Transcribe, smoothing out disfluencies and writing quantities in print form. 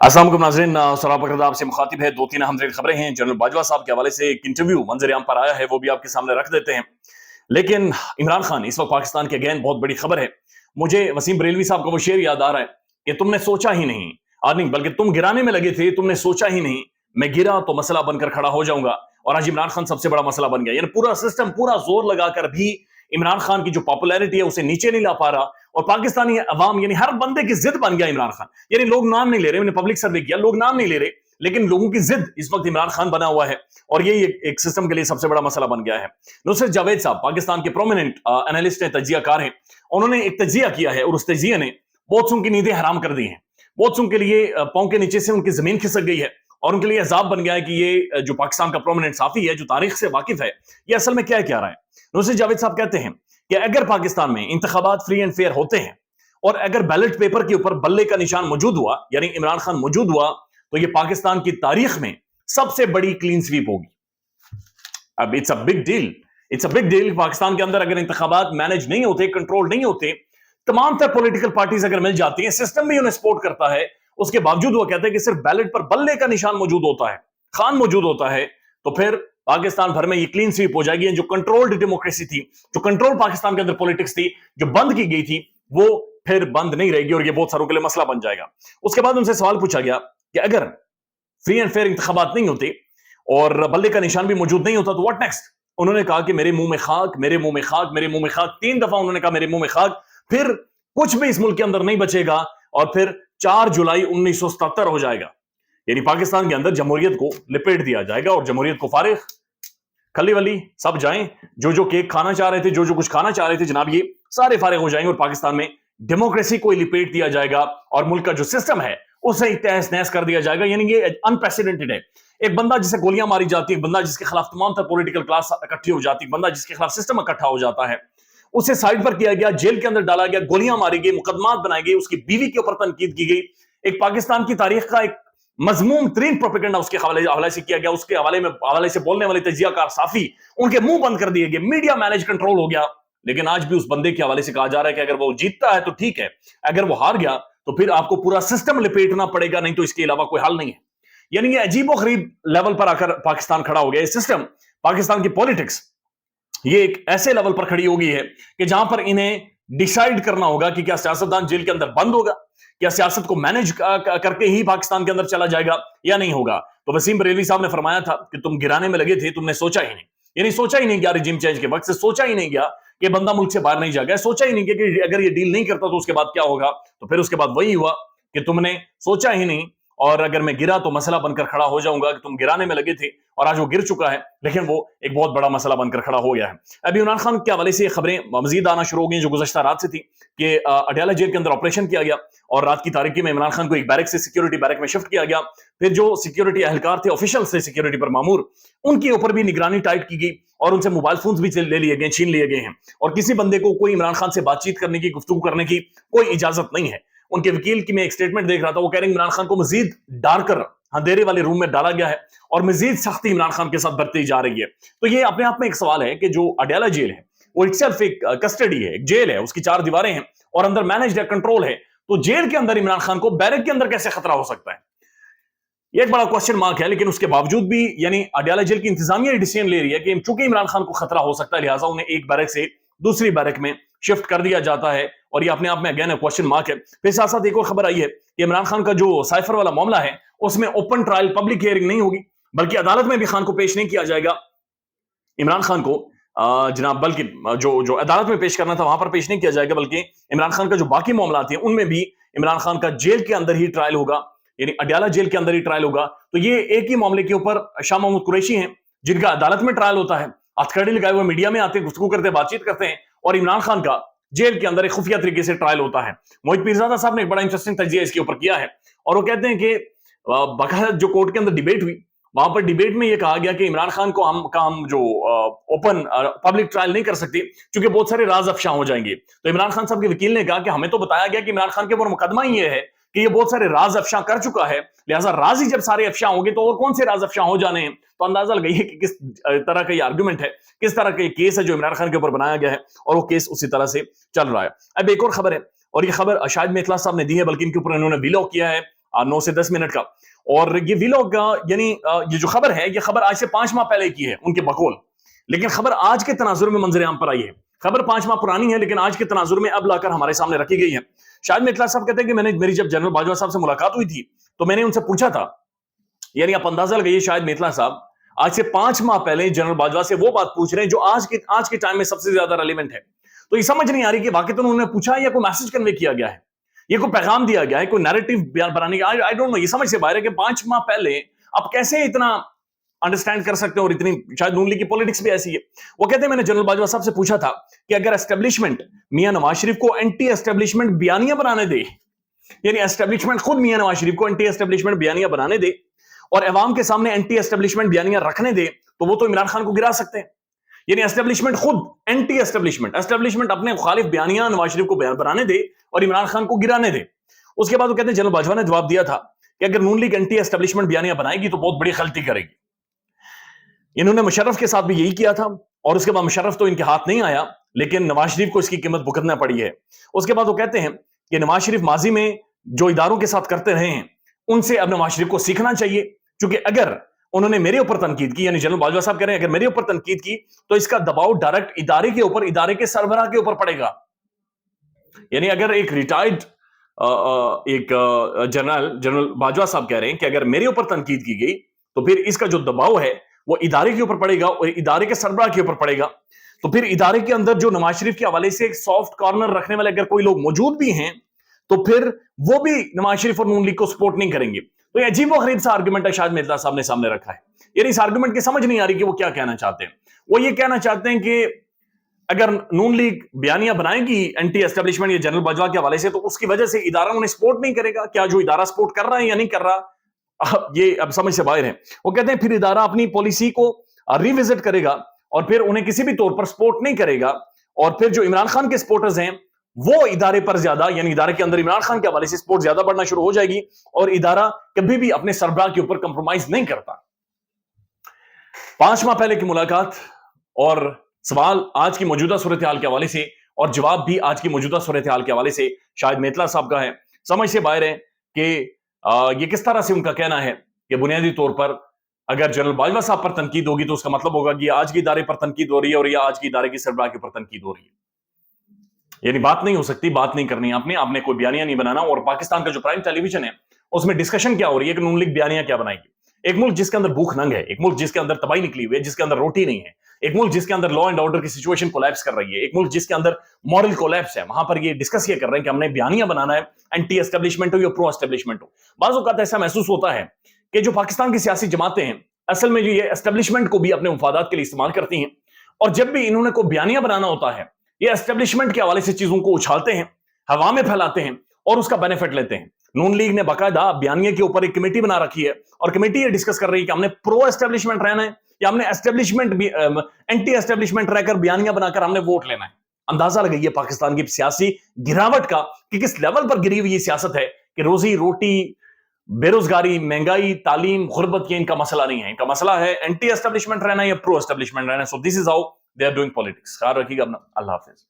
अस्सलाम वालेकुम नाज़रीन, सराब अकरदा आपसे मुखातिब है। दो तीन अहम खबरें हैं। जनरल बाजवा साहब के हवाले से एक इंटरव्यू मंजर आम पर आया है, वो भी आपके सामने रख देते हैं। लेकिन इमरान खान इस वक्त पाकिस्तान के अगेन बहुत बड़ी खबर है। मुझे वसीम बरेलवी साहब का वो शेर याद आ रहा है कि तुमने सोचा ही नहीं, नहीं बल्कि तुम गिराने में लगे थे, तुमने सोचा ही नहीं, मैं गिरा तो मसला बनकर खड़ा हो जाऊंगा। और आज इमरान खान सबसे बड़ा मसला बन गया। यानी पूरा सिस्टम पूरा जोर लगाकर भी इमरान खान की जो पॉपुलैरिटी है उसे नीचे नहीं ला पा रहा। और पाकिस्तानी अवाम यानी हर बंदे की जिद बन गया इमरान खान। यानी लोग नाम नहीं ले रहे, मैंने पब्लिक सर्वे किया, लोग नाम नहीं ले रहे, लेकिन लोगों की जिद इस वक्त इमरान खान बना हुआ है। और ये एक सिस्टम के लिए सबसे बड़ा मसला बन गया है। नुसरत जावेद साहब पाकिस्तान के प्रोमिनेंट एनालिस्ट हैं, तजियाकार हैं। उन्होंने एक तजिया किया है और उस तजिया ने बहुत सुन की नींदें हराम कर दी हैं। बहुत सुन के लिए पांव के नीचे से उनकी जमीन खिसक गई है और उनके लिए अजाब बन गया है कि ये जो पाकिस्तान का प्रोमिनेंट साफी है, जो तारीख से वाकिफ है, ये असल में क्या क्या रहा है। नुसरत जावेद साहब कहते हैं कि अगर पाकिस्तान में इंतखाबात फ्री एंड फेयर होते हैं और अगर बैलेट पेपर के ऊपर बल्ले का निशान मौजूद हुआ, यानी इमरान खान मौजूद हुआ, तो ये पाकिस्तान की तारीख में सबसे बड़ी क्लीन स्वीप होगी। अब it's a big deal, it's a big deal. Pakistan के अंदर अगर इंतखाबात मैनेज नहीं होते, कंट्रोल नहीं होते, तमाम तर पॉलिटिकल पार्टीज अगर मिल जाती हैं, सिस्टम भी उन्हें सपोर्ट करता है, उसके बावजूद वो कहते हैं कि सिर्फ बैलेट पर बल्ले का निशान मौजूद होता है, खान मौजूद होता है, तो फिर पाकिस्तान भर में ये क्लीन स्वीप हो जाएगी। जो कंट्रोल्ड डेमोक्रेसी थी, जो कंट्रोल पाकिस्तान के अंदर पॉलिटिक्स थी, जो बंद की गई थी, वो फिर बंद नहीं रहेगी और ये बहुत सारों के लिए मसला बन जाएगा। उसके बाद उनसे सवाल पूछा गया कि अगर फ्री एंड फेयर इंतखाबात नहीं होते और बल्ले का निशान भी मौजूद नहीं होता तो व्हाट नेक्स्ट। उन्होंने कहा कि मेरे मुंह में खाक, मेरे मुंह में खाक, मेरे मुंह में खाक। 3 दफा उन्होंने कहा मेरे मुंह में खाक। फिर कुछ भी इस मुल्क के अंदर नहीं बचेगा और फिर 4 जुलाई 1977 हो जाएगा। यानी पाकिस्तान के अंदर जमहूरियत को लिपेट दिया जाएगा और जमहूरियत को फारिग खली वली सब जाएं। जो केक खाना चाह रहे थे, जो कुछ खाना चाह रहे थे, जनाब ये सारे फारिग हो जाएंगे और पाकिस्तान में डेमोक्रेसी को लिपेट दिया जाएगा और मुल्क का जो सिस्टम है उसे तहस नहस कर दिया जाएगा। यानी ये अनप्रेसिडेंटेड है। एक बंदा जिसे गोलियां मारी जाती है, बंदा जिसके खिलाफ तमाम तर पॉलिटिकल क्लास इकट्ठी हो जाती है, बंदा जिसके खिलाफ सिस्टम इकट्ठा हो जाता है, उसे साइड पर किया गया, जेल के अंदर डाला गया, गोलियां मारी गई, मुकदमात बनाए गए, उसकी बीवी के ऊपर तनकीद की गई। एक पाकिस्तान की तारीख का एक मजमूम तरीन प्रोपेगेंडा उसके हवाले से किया गया, उसके हवाले से बोलने वाले तजियाकार साफी उनके मुंह बंद कर दिए गए, मीडिया मैनेज कंट्रोल हो गया। लेकिन आज भी उस बंदे के हवाले से कहा जा रहा है कि अगर वो जीतता है तो ठीक है, अगर वो हार गया तो फिर आपको पूरा सिस्टम लिपेटना पड़ेगा, नहीं तो इसके अलावा कोई हल नहीं है। यानी ये अजीबो गरीब लेवल पर आकर पाकिस्तान खड़ा हो गया। ये सिस्टम, पाकिस्तान की पॉलिटिक्स, ये एक ऐसे लेवल पर खड़ी हो गई है कि जहां पर इन्हें डिसाइड करना होगा कि क्या सियासतदान जेल के अंदर बंद होगा, क्या सियासत को मैनेज करके ही पाकिस्तान के अंदर चला जाएगा या नहीं होगा। तो वसीम बरेलवी साहब ने फरमाया था कि तुम गिराने में लगे थे, तुमने सोचा ही नहीं। यानी सोचा ही नहीं गया रिजीम चेंज के वक्त से, सोचा ही नहीं गया कि बंदा मुल्क से बाहर नहीं जाएगा, सोचा ही नहीं कि अगर ये डील नहीं करता तो उसके बाद क्या होगा। तो फिर उसके बाद वही हुआ कि तुमने सोचा ही नहीं और अगर मैं गिरा तो मसला बनकर खड़ा हो जाऊंगा, कि तुम गिराने में लगे थे और आज वो गिर चुका है, लेकिन वो एक बहुत बड़ा मसला बनकर खड़ा हो गया है। अभी इमरान खान के हवाले से खबरें मजीद आना शुरू हो गई, जो गुज़श्ता रात से थी कि अडयाला जेल के अंदर ऑपरेशन किया गया और रात की तारीकी में इमरान खान को एक बैरक से सिक्योरिटी बैरक में शिफ्ट किया गया। फिर जो सिक्योरिटी अहलकार थे, ऑफिशियल थे सिक्योरिटी पर मामूर, उनके ऊपर भी निगरानी टाइट की गई और उनसे मोबाइल फोन भी ले लिए गए, छीन लिए गए हैं और किसी बंदे को कोई इमरान खान से बातचीत करने की, गुफ्तगू करने की कोई इजाजत नहीं है। उनके वकील की मैं एक स्टेटमेंट देख रहा था, वो कह रहे हैं इमरान खान को मजीद डालकर अंधेरे वाले रूम में डाला गया है और मजीद सख्ती इमरान खान के साथ बरती जा रही है। तो ये अपने आप में एक सवाल है कि जो अडयाला जेल है वो इटसेल्फ एक कस्टडी है, एक जेल है, उसकी 4 दीवारें हैं और अंदर मैनेज्ड है, कंट्रोल है। तो जेल के अंदर इमरान खान को बैरक के अंदर कैसे खतरा हो सकता है, ये एक बड़ा क्वेश्चन मार्क है। लेकिन उसके बावजूद भी यानी अडयाला जेल की इंतजामिया डिसीजन ले रही है कि चूंकि इमरान खान को खतरा हो सकता है, लिहाजा उन्हें एक बैरक से दूसरी बैरक में शिफ्ट कर दिया जाता है और ये अपने आप में अगेन क्वेश्चन मार्क है। फिर साथ साथ एक और खबर आई है कि इमरान खान का जो साइफर वाला मामला है उसमें ओपन ट्रायल, पब्लिक हियरिंग नहीं होगी, बल्कि अदालत में भी खान को पेश नहीं किया जाएगा। इमरान खान को जनाब बल्कि जो अदालत में पेश करना था वहां पर पेश नहीं किया जाएगा, बल्कि इमरान खान का जो बाकी मामला थे उनमें भी इमरान खान का जेल के अंदर ही ट्रायल होगा, यानी अडयाला जेल के अंदर ही ट्रायल होगा। तो ये एक ही मामले के ऊपर शाह महमूद कुरैशी हैं जिनका अदालत में ट्रायल होता है, हथकड़ी लगाए हुए मीडिया में आते हैं, गुफ्तगू करते हैं, बातचीत करते हैं, और इमरान खान का जेल के अंदर एक खुफिया तरीके से ट्रायल होता है। मोहित पीरजादा साहब ने एक बड़ा इंटरेस्टिंग तजिया इसके ऊपर किया है और वो कहते हैं कि बाकायदा जो कोर्ट के अंदर डिबेट हुई, वहां पर डिबेट में यह कहा गया कि इमरान खान को हम जो ओपन पब्लिक ट्रायल नहीं कर सकते क्योंकि बहुत सारे राज अफशा हो जाएंगे। तो इमरान खान साहब के वकील ने कहा कि हमें तो बताया गया कि इमरान खान के ऊपर मुकदमा ही ये है कि ये बहुत सारे राज अफशा कर चुका है, लिहाजा राज ही जब सारे अफशा होंगे तो और कौन से राज अफशा हो जाने हैं। तो अंदाजा लगाइए कि किस तरह का ये आर्गुमेंट है, किस तरह का केस है जो इमरान खान के ऊपर बनाया गया है और वो केस उसी तरह से चल रहा है। अब एक और खबर है और ये खबर शायद में इतला साहब ने दी है, बल्कि इनके ऊपर इन्होंने विलॉग किया है 9 से 10 मिनट का। और ये वीलॉग यानी ये जो खबर है, ये खबर आज से 5 माह पहले की है उनके बकौल, लेकिन खबर आज के तनाजुर में मंजर आम पर आई है। खबर 5 माह पुरानी है, लेकिन आज के तनाजुर में अब लाकर हमारे सामने रखी गई है। शाहिद मेतला साहब कहते हैं कि मेरी जब जनरल बाजवा साहब से मुलाकात हुई थी तो मैंने उनसे पूछा था, यानी आप अंदाजा लगाइए शाहिद मेतला साहब आज से 5 माह पहले जनरल बाजवा से वो बात पूछ रहे हैं जो आज के टाइम में सबसे ज्यादा रेलेवेंट है। तो ये समझ नहीं आ रही कि वाकई तो उन्होंने पूछा या कोई मैसेज कन्वे किया गया है, ये कोई पैगाम दिया गया है, कोई नैरेटिव बनाने का। आई डोंट नो, ये समझ से बाहर है कि 5 माह पहले आप कैसे इतना अंडरस्टैंड कर सकते हो, और इतनी शायद नून लीग की पॉलिटिक्स भी ऐसी है। वो कहते हैं मैंने जनरल बाजवा साहब से पूछा था कि अगर एस्टेब्लिशमेंट मियां नवाज शरीफ को एंटी एस्टेब्लिशमेंट बयानियां बनाने दे, यानी एस्टेब्लिशमेंट खुद मियां नवाज शरीफ को एंटी एस्टेब्लिशमेंट बयानियां बनाने दे और अवाम के सामने एंटी एस्टेब्लिशमेंट बयानियां रखने दे, तो वो तो इमरान खान को गिरा सकते हैं। यानी एस्टेब्लिशमेंट खुद एंटी एस्टेब्लिशमेंट अपने मुखालिफ बयानियां नवाज शरीफ को बनाने दे और इमरान खान को गिराने दे। उसके बाद वो कहते हैं जनरल बाजवा ने जवाब दिया था कि अगर नून लीग एंटी एस्टेब्लिशमेंट बयानियां बनाएगी तो बहुत बड़ी गलती करेगी। इन्होंने मुशर्रफ के साथ भी यही किया था, और उसके बाद मुशर्रफ तो इनके हाथ नहीं आया, लेकिन नवाज शरीफ को इसकी कीमत भुगतना पड़ी है। उसके बाद वो कहते हैं कि नवाज शरीफ माजी में जो इदारों के साथ करते रहे हैं उनसे अब नवाज शरीफ को सीखना चाहिए, क्योंकि अगर उन्होंने मेरे ऊपर तनकीद की, यानी जनरल बाजवा साहब कह रहे हैं अगर मेरे ऊपर तनकीद की तो इसका दबाव डायरेक्ट इदारे के ऊपर, इदारे के सरबराह के ऊपर पड़ेगा। यानी अगर एक रिटायर्ड जनरल बाजवा साहब कह रहे हैं कि अगर मेरे ऊपर तनकीद की गई तो फिर इसका जो दबाव है वो इदारे के ऊपर पड़ेगा और इदारे के सरबराह के ऊपर पड़ेगा। तो फिर इदारे के अंदर जो नवाज शरीफ के हवाले से एक सॉफ्ट कॉर्नर रखने वाले अगर कोई लोग मौजूद भी हैं तो फिर वो भी नवाज शरीफ और नून लीग को सपोर्ट नहीं करेंगे। तो ये अजीब व गरीब सा आर्गुमेंट है शाहिद मेतला साहब ने सामने रखा है। यानी इस आर्गुमेंट की समझ नहीं आ रही कि वो क्या कहना चाहते हैं। वो ये कहना चाहते हैं कि अगर नून लीग बयानियां बनाएगी एंटी एस्टेब्लिशमेंट या जनरल बाजवा के हवाले से तो उसकी वजह से इदारा उन्हें सपोर्ट नहीं करेगा। क्या जो इदारा सपोर्ट कर रहा है या नहीं कर रहा, ये अब समझ से बाहर है। वो कहते हैं फिर इदारा अपनी पॉलिसी को रिविजिट करेगा और फिर उन्हें किसी भी तौर पर सपोर्ट नहीं करेगा, और फिर जो इमरान खान के सपोर्टर्स हैं वो इदारे पर ज्यादा, यानी इदारे के अंदर इमरान खान के हवाले से सपोर्ट ज्यादा बढ़ना शुरू हो जाएगी, और इदारा कभी भी अपने सरबराह के ऊपर कंप्रोमाइज नहीं करता। 5 माह पहले की मुलाकात और सवाल आज की मौजूदा सूरत हाल के हवाले से, और जवाब भी आज की मौजूदा सूरत हाल के हवाले से शाहिद मेतला साहब का है। समझ से बाहर है कि ये किस तरह से उनका कहना है कि बुनियादी तौर पर अगर जनरल बाजवा साहब पर तनकीद होगी तो उसका मतलब होगा कि आज के इदारे पर तनकीद हो रही है और ये आज के इदारे की सरबराह के ऊपर तनकीद हो रही है। यानी बात नहीं हो सकती, बात नहीं करनी आपने कोई बयानिया नहीं बनाना। और पाकिस्तान का जो प्राइम टेलीविजन है उसमें डिस्कशन क्या हो रही है कि नून लीग बयानिया क्या बनाएगी। एक मुल्क जिसके अंदर भूख नंग है, एक मुल्क जिसके अंदर तबाही निकली हुई है, जिसके अंदर रोटी नहीं है, एक मुल्क जिसके अंदर लॉ एंड ऑर्डर की सिचुएशन कोलैप्स कर रही है, एक मुल्क जिसके अंदर मॉरल कोलैप्स है, वहां पर ये डिस्कस ये कर रहे हैं कि हमने बयानिया बनाना है, एंटी एस्टेब्लिशमेंट हो या प्रो एस्टेब्लिशमेंट हो। बाज़ औक़ात ऐसा महसूस होता है कि जो पाकिस्तान की सियासी जमातें हैं असल में ये एस्टेब्लिशमेंट को भी अपने मुफादात के लिए इस्तेमाल करती हैं, और जब भी इन्होंने कोई बयानिया बनाना होता है ये एस्टेब्लिशमेंट के हवाले से चीजों को उछालते हैं, हवा में फैलाते हैं और उसका बेनिफिट लेते हैं। नून लीग ने बाकायदा बयानिया के ऊपर एक कमेटी बना रखी है और कमेटी ये डिस्कस कर रही है कि हमने प्रो एस्टेब्लिशमेंट रहना है या हमने एस्टेब्लिशमेंट भी एंटी एस्टेब्लिशमेंट रहकर बयानिया बनाकर हमने वोट लेना है। अंदाजा लगाइए पाकिस्तान की सियासी गिरावट का कि किस लेवल पर गिरी हुई ये सियासत है कि रोजी रोटी, बेरोजगारी, महंगाई, तालीम, गुर्बत, ये इनका मसला नहीं है। इनका मसला है एंटी एस्टेब्लिशमेंट रहना या प्रो एस्टेब्लिशमेंट रहना। So this is how they are doing politics. ख्याल रखिएगा अपना। अल्लाह हाफिज।